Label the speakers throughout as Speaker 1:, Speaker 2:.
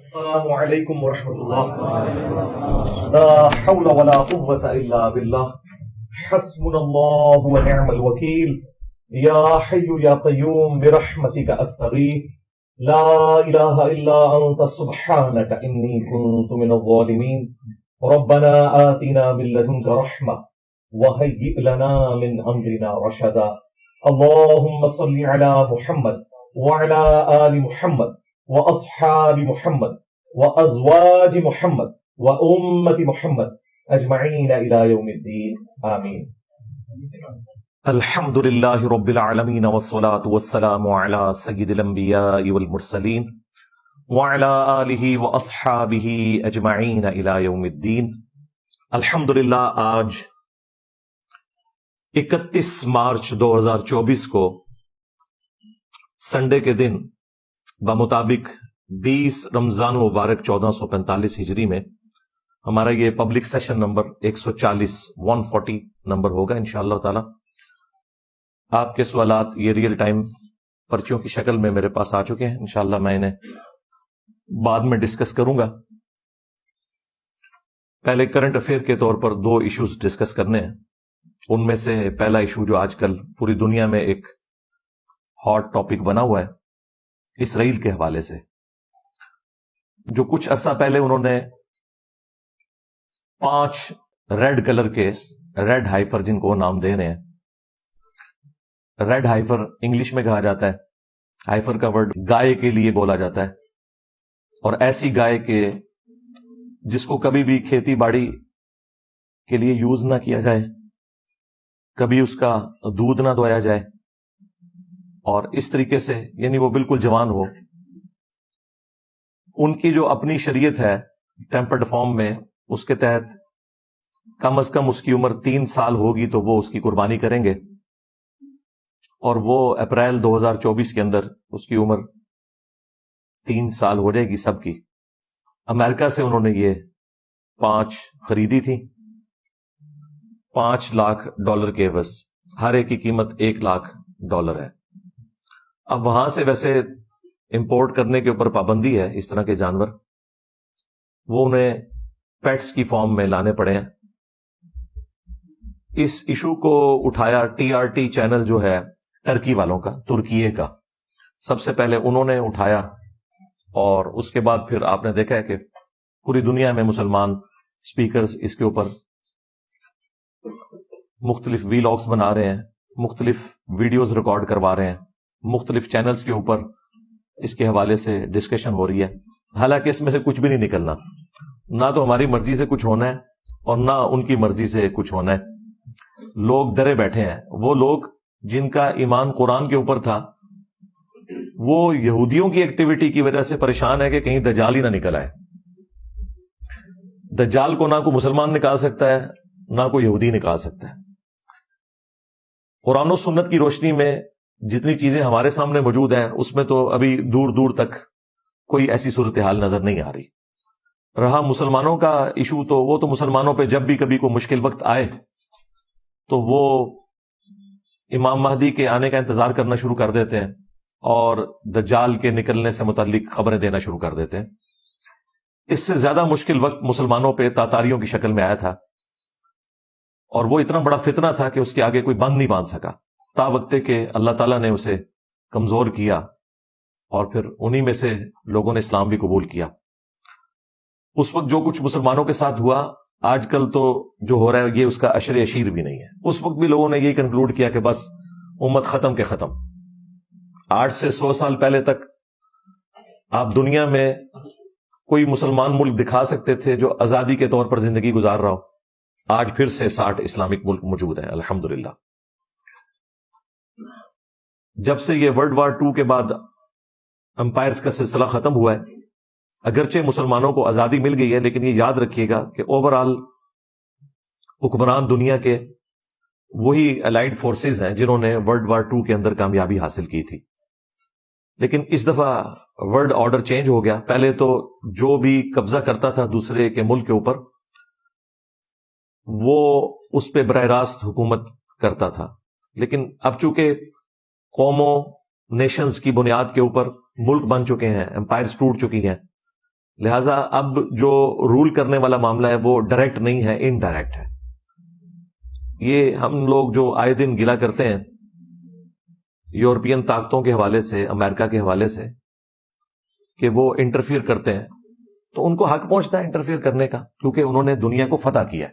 Speaker 1: السلام علیکم ورحمۃ اللہ. لا حول ولا قوة الا باللہ. حسبنا اللہ ونعم الوکیل. یا حی یا قیوم برحمتک استغیث. لا الہ الا انت سبحانک انی کنت من الظالمین. ربنا آتنا من لدنک رحمة وهيئ لنا من امرنا رشدا. اللهم صل على محمد وعلى آل محمد وأصحاب محمد وأزواج محمد وأمة محمد أجمعين إلى يوم الدين آمين. الحمد لله رب العالمين والصلاة والسلام على سيد الأنبياء والمرسلين وعلى آله وأصحابه أجمعين إلى يوم الدين. الحمد للہ آج 31 مارچ 2024 کو سنڈے کے دن بمطابق 20 رمضان مبارک 1445 ہجری میں ہمارا یہ پبلک سیشن نمبر 140 نمبر ہوگا انشاءاللہ تعالی. آپ کے سوالات یہ ریئل ٹائم پرچیوں کی شکل میں میرے پاس آ چکے ہیں. انشاءاللہ میں انہیں بعد میں ڈسکس کروں گا. پہلے کرنٹ افیئر کے طور پر 2 ایشوز ڈسکس کرنے ہیں. ان میں سے پہلا ایشو جو آج کل پوری دنیا میں ایک ہاٹ ٹاپک بنا ہوا ہے اسرائیل کے حوالے سے. جو کچھ عرصہ پہلے انہوں نے 5 ریڈ کلر کے ریڈ ہائفر، جن کو نام دے رہے ہیں، ریڈ ہائفر انگلش میں کہا جاتا ہے. ہائفر کا ورڈ گائے کے لیے بولا جاتا ہے، اور ایسی گائے کے جس کو کبھی بھی کھیتی باڑی کے لیے یوز نہ کیا جائے، کبھی اس کا دودھ نہ دھویا جائے، اور اس طریقے سے یعنی وہ بالکل جوان ہو. ان کی جو اپنی شریعت ہے ٹیمپرڈ فارم میں، اس کے تحت کم از کم اس کی عمر 3 سال ہوگی تو وہ اس کی قربانی کریں گے، اور وہ اپریل 2024 کے اندر اس کی عمر 3 سال ہو جائے گی سب کی. امریکہ سے انہوں نے یہ 5 خریدی تھی $5 لاکھ کے عوض. ہر ایک کی قیمت $1 لاکھ ہے. اب وہاں سے ویسے امپورٹ کرنے کے اوپر پابندی ہے اس طرح کے جانور، وہ انہیں پیٹس کی فارم میں لانے پڑے ہیں. اس ایشو کو اٹھایا TRT چینل جو ہے ٹرکی والوں کا، ترکیے کا، سب سے پہلے انہوں نے اٹھایا، اور اس کے بعد پھر آپ نے دیکھا ہے کہ پوری دنیا میں مسلمان سپیکرز اس کے اوپر مختلف ویلاگز بنا رہے ہیں، مختلف ویڈیوز ریکارڈ کروا رہے ہیں، مختلف چینلز کے اوپر اس کے حوالے سے ڈسکشن ہو رہی ہے. حالانکہ اس میں سے کچھ بھی نہیں نکلنا، نہ تو ہماری مرضی سے کچھ ہونا ہے اور نہ ان کی مرضی سے کچھ ہونا ہے. لوگ ڈرے بیٹھے ہیں. وہ لوگ جن کا ایمان قرآن کے اوپر تھا، وہ یہودیوں کی ایکٹیویٹی کی وجہ سے پریشان ہے کہ کہیں دجال ہی نہ نکل آئے. دجال کو نہ کوئی مسلمان نکال سکتا ہے، نہ کوئی یہودی نکال سکتا ہے. قرآن و سنت کی روشنی میں جتنی چیزیں ہمارے سامنے موجود ہیں، اس میں تو ابھی دور دور تک کوئی ایسی صورتحال نظر نہیں آ رہی. رہا مسلمانوں کا ایشو، تو وہ تو مسلمانوں پہ جب بھی کبھی کوئی مشکل وقت آئے تو وہ امام مہدی کے آنے کا انتظار کرنا شروع کر دیتے ہیں، اور دجال کے نکلنے سے متعلق خبریں دینا شروع کر دیتے ہیں. اس سے زیادہ مشکل وقت مسلمانوں پہ تاتاریوں کی شکل میں آیا تھا، اور وہ اتنا بڑا فتنہ تھا کہ اس کے آگے کوئی بند نہیں باندھ سکا، تا وقت کہ اللہ تعالیٰ نے اسے کمزور کیا، اور پھر انہی میں سے لوگوں نے اسلام بھی قبول کیا. اس وقت جو کچھ مسلمانوں کے ساتھ ہوا، آج کل تو جو ہو رہا ہے یہ اس کا عشر اشیر بھی نہیں ہے. اس وقت بھی لوگوں نے یہی کنکلوڈ کیا کہ بس امت ختم کے ختم. 8 سے 100 سال پہلے تک آپ دنیا میں کوئی مسلمان ملک دکھا سکتے تھے جو آزادی کے طور پر زندگی گزار رہا ہو. آج پھر سے 60 اسلامک ملک موجود ہیں الحمدللہ. جب سے یہ ورلڈ وار 2 کے بعد امپائرز کا سلسلہ ختم ہوا ہے، اگرچہ مسلمانوں کو آزادی مل گئی ہے، لیکن یہ یاد رکھیے گا کہ اوورآل حکمران دنیا کے وہی الائیڈ فورسز ہیں جنہوں نے ورلڈ وار 2 کے اندر کامیابی حاصل کی تھی. لیکن اس دفعہ ورلڈ آرڈر چینج ہو گیا. پہلے تو جو بھی قبضہ کرتا تھا دوسرے کے ملک کے اوپر، وہ اس پہ براہ راست حکومت کرتا تھا. لیکن اب چونکہ قوموں، نیشنز کی بنیاد کے اوپر ملک بن چکے ہیں، امپائرز ٹوٹ چکی ہیں، لہذا اب جو رول کرنے والا معاملہ ہے وہ ڈائریکٹ نہیں ہے، انڈائریکٹ ہے. یہ ہم لوگ جو آئے دن گلا کرتے ہیں یورپین طاقتوں کے حوالے سے، امریکہ کے حوالے سے، کہ وہ انٹرفیئر کرتے ہیں، تو ان کو حق پہنچتا ہے انٹرفیئر کرنے کا، کیونکہ انہوں نے دنیا کو فتح کیا ہے.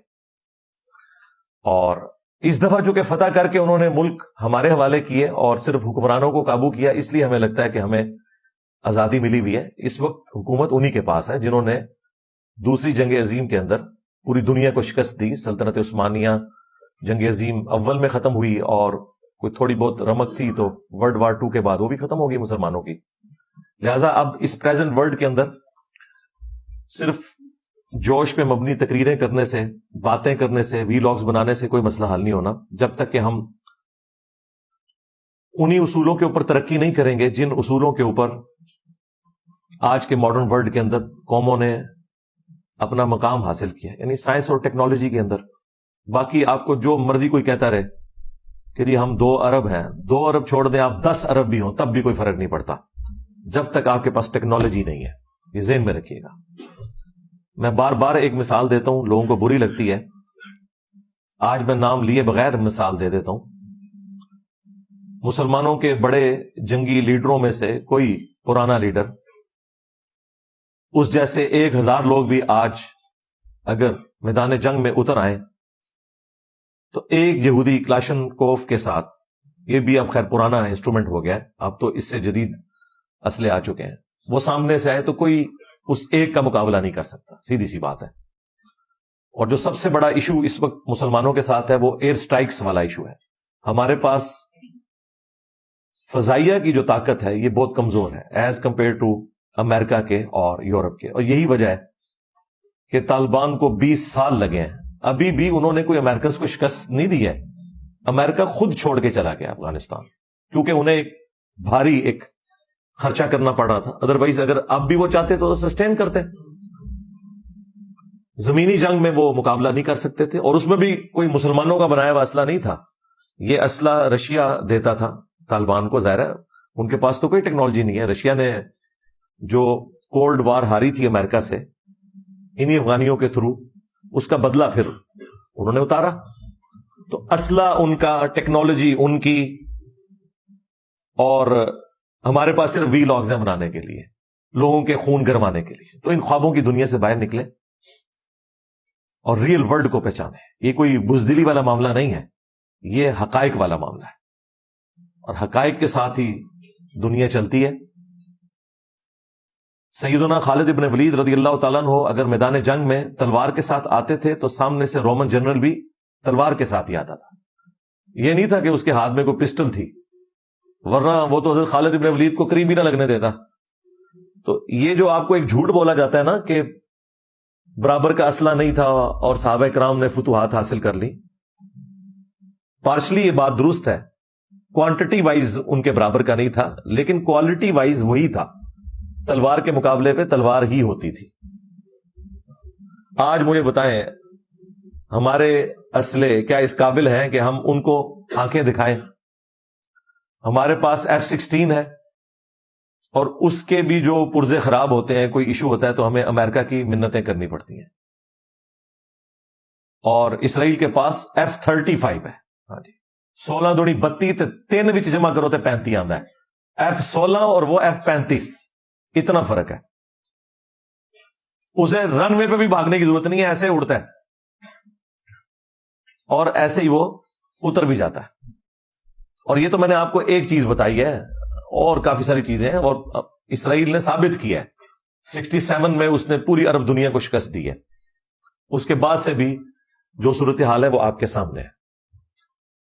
Speaker 1: اور اس دفعہ چونکہ فتح کر کے انہوں نے ملک ہمارے حوالے کیے اور صرف حکمرانوں کو قابو کیا، اس لیے ہمیں لگتا ہے کہ ہمیں آزادی ملی ہوئی ہے. اس وقت حکومت انہی کے پاس ہے جنہوں نے دوسری جنگ عظیم کے اندر پوری دنیا کو شکست دی. سلطنت عثمانیہ جنگ عظیم اول میں ختم ہوئی، اور کوئی تھوڑی بہت رمق تھی تو ورلڈ وار 2 کے بعد وہ بھی ختم ہوگی مسلمانوں کی. لہذا اب اس پریزنٹ ورلڈ کے اندر صرف جوش پہ مبنی تقریریں کرنے سے، باتیں کرنے سے، وی لاگز بنانے سے کوئی مسئلہ حل نہیں ہونا، جب تک کہ ہم انہی اصولوں کے اوپر ترقی نہیں کریں گے جن اصولوں کے اوپر آج کے ماڈرن ورلڈ کے اندر قوموں نے اپنا مقام حاصل کیا، یعنی سائنس اور ٹیکنالوجی کے اندر. باقی آپ کو جو مرضی کوئی کہتا رہے کہ جی ہم 2 ارب ہیں، 2 ارب چھوڑ دیں آپ 10 ارب بھی ہوں تب بھی کوئی فرق نہیں پڑتا جب تک آپ کے پاس ٹیکنالوجی نہیں ہے. یہ ذہن میں رکھیے گا. میں بار بار ایک مثال دیتا ہوں، لوگوں کو بری لگتی ہے، آج میں نام لیے بغیر مثال دے دیتا ہوں. مسلمانوں کے بڑے جنگی لیڈروں میں سے کوئی پرانا لیڈر، اس جیسے 1000 لوگ بھی آج اگر میدان جنگ میں اتر آئیں تو ایک یہودی کلاشن کوف کے ساتھ، یہ بھی اب خیر پرانا انسٹرومنٹ ہو گیا ہے، اب تو اس سے جدید اسلحے آ چکے ہیں، وہ سامنے سے آئے تو کوئی اس ایک کا مقابلہ نہیں کر سکتا، سیدھی سی بات ہے. اور جو سب سے بڑا ایشو اس وقت مسلمانوں کے ساتھ ہے وہ ایئر سٹرائکس والا ایشو ہے. ہمارے پاس فضائیہ کی جو طاقت ہے یہ بہت کمزور ہے ایز کمپیئر ٹو امریکہ کے اور یورپ کے، اور یہی وجہ ہے کہ طالبان کو 20 سال لگے ہیں، ابھی بھی انہوں نے کوئی امریکنز کو شکست نہیں دی ہے. امریکہ خود چھوڑ کے چلا گیا افغانستان، کیونکہ انہیں ایک بھاری ایک خرچہ کرنا پڑ رہا تھا. ادروائز اگر اب بھی وہ چاہتے تو سسٹین کرتے. زمینی جنگ میں وہ مقابلہ نہیں کر سکتے تھے، اور اس میں بھی کوئی مسلمانوں کا بنایا ہوا اسلحہ نہیں تھا، یہ اسلحہ رشیا دیتا تھا طالبان کو. ظاہر ہے ان کے پاس تو کوئی ٹیکنالوجی نہیں ہے. رشیا نے جو کولڈ وار ہاری تھی امریکہ سے انہی افغانیوں کے تھرو، اس کا بدلہ پھر انہوں نے اتارا. تو اسلحہ ان کا، ٹیکنالوجی ان کی، اور ہمارے پاس صرف وی لاگز ہیں بنانے کے لیے، لوگوں کے خون گرمانے کے لیے. تو ان خوابوں کی دنیا سے باہر نکلے اور ریئل ورلڈ کو پہچانے. یہ کوئی بزدلی والا معاملہ نہیں ہے، یہ حقائق والا معاملہ ہے، اور حقائق کے ساتھ ہی دنیا چلتی ہے. سیدنا خالد ابن ولید رضی اللہ تعالیٰ عنہ اگر میدان جنگ میں تلوار کے ساتھ آتے تھے تو سامنے سے رومن جنرل بھی تلوار کے ساتھ ہی آتا تھا. یہ نہیں تھا کہ اس کے ہاتھ میں کوئی پسٹل تھی، ورنہ وہ تو حضرت خالد ابن ولید کو کریم بھی نہ لگنے دیتا. تو یہ جو آپ کو ایک جھوٹ بولا جاتا ہے نا کہ برابر کا اسلحہ نہیں تھا اور صحابہ کرام نے فتوحات حاصل کر لی، پارشلی یہ بات درست ہے. کوانٹٹی وائز ان کے برابر کا نہیں تھا، لیکن کوالٹی وائز وہی تھا. تلوار کے مقابلے پہ تلوار ہی ہوتی تھی. آج مجھے بتائیں ہمارے اسلحے کیا اس قابل ہیں کہ ہم ان کو آنکھیں دکھائیں؟ ہمارے پاس F-16 ہے، اور اس کے بھی جو پرزے خراب ہوتے ہیں، کوئی ایشو ہوتا ہے تو ہمیں امریکہ کی منتیں کرنی پڑتی ہیں. اور اسرائیل کے پاس F-35 ہے. ہاں جی، 16 دوڑی 32 3 وچ جمع کرو تے 35 آندا ہے. F-16 اور وہ F-35، اتنا فرق ہے. اسے رن وے پہ بھی بھاگنے کی ضرورت نہیں ہے، ایسے اڑتا ہے اور ایسے ہی وہ اتر بھی جاتا ہے. اور یہ تو میں نے آپ کو ایک چیز بتائی ہے، اور کافی ساری چیزیں ہیں. اور اسرائیل نے ثابت کیا ہے 67 میں اس نے پوری عرب دنیا کو شکست دی ہے. اس کے بعد سے بھی جو صورتحال ہے وہ آپ کے سامنے ہے.